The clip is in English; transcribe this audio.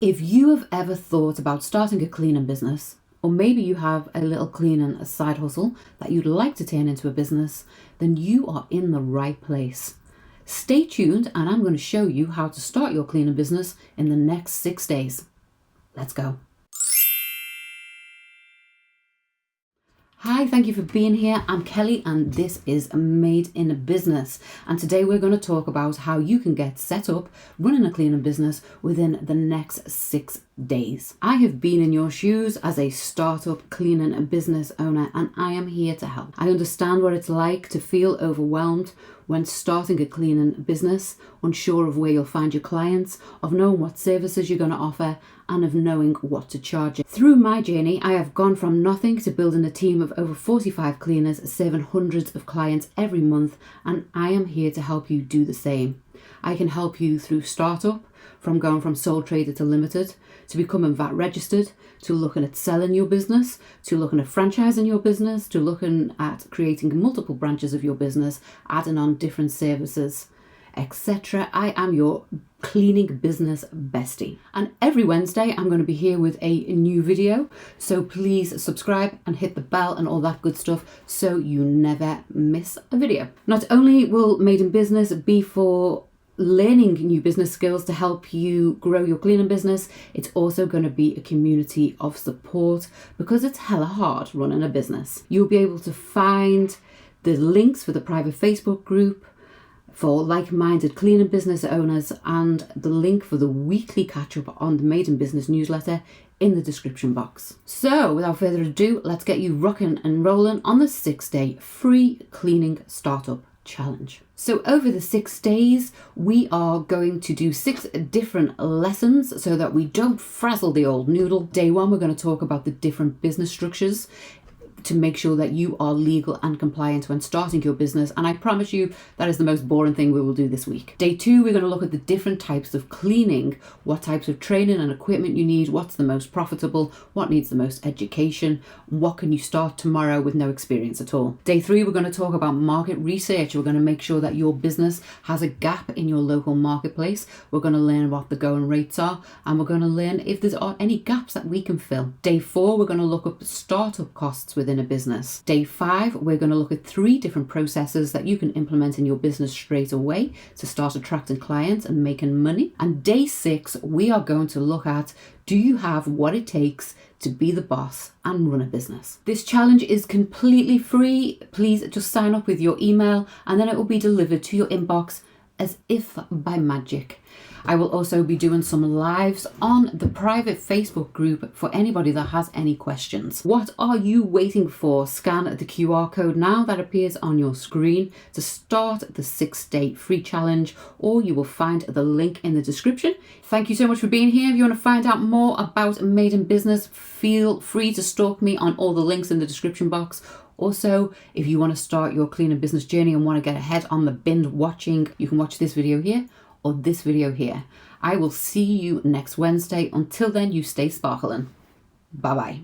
If you have ever thought about starting a cleaning business, or maybe you have a little cleaning side hustle that you'd like to turn into a business, then you are in the right place. Stay tuned and I'm going to show you how to start your cleaning business in the next 6 days. Let's go. Hi, thank you for being here. I'm Kelly and this is Maid in Business. And today we're going to talk about how you can get set up running a cleaning business within the next 6 days. I have been in your shoes as a startup cleaning business owner and I am here to help. I understand what it's like to feel overwhelmed when starting a cleaning business, unsure of where you'll find your clients, of knowing what services you're going to offer, and of knowing what to charge. Through my journey, I have gone from nothing to building a team of over 45 cleaners, serving hundreds of clients every month, and I am here to help you do the same. I can help you through startup, from going from sole trader to limited, to becoming VAT registered, to looking at selling your business, to looking at franchising your business, to looking at creating multiple branches of your business, adding on different services, etc. I am your cleaning business bestie. And every Wednesday I'm going to be here with a new video. So please subscribe and hit the bell and all that good stuff so you never miss a video. Not only will Maid in Business be for learning new business skills to help you grow your cleaning business, it's also going to be a community of support because it's hella hard running a business. You'll be able to find the links for the private Facebook group for like-minded cleaning business owners and the link for the weekly catch-up on the Maid in Business newsletter in the description box. So without further ado, let's get you rocking and rolling on the 6-day free cleaning startup challenge. So over the 6 days, we are going to do 6 different lessons so that we don't frazzle the old noodle. Day 1, we're going to talk about the different business structures to make sure that you are legal and compliant when starting your business. And I promise you that is the most boring thing we will do this week. Day 2, we're going to look at the different types of cleaning, what types of training and equipment you need, what's the most profitable, what needs the most education, what can you start tomorrow with no experience at all. Day 3, we're going to talk about market research. We're going to make sure that your business has a gap in your local marketplace. We're going to learn what the going rates are and we're going to learn if there are any gaps that we can fill. Day 4, we're going to look up startup costs within a business. Day 5, we're going to look at 3 different processes that you can implement in your business straight away to start attracting clients and making money. And day 6, we are going to look at, do you have what it takes to be the boss and run a business? This challenge is completely free. Please just sign up with your email and then it will be delivered to your inbox as if by magic. I will also be doing some lives on the private Facebook group for anybody that has any questions. What are you waiting for? Scan the QR code now that appears on your screen to start the 6-day free challenge, or you will find the link in the description. Thank you so much for being here. If you want to find out more about Maid in Business, feel free to stalk me on all the links in the description box. Also, if you want to start your cleaning business journey and want to get ahead on the binge watching, you can watch this video here or this video here. I will see you next Wednesday. Until then, you stay sparkling. Bye-bye.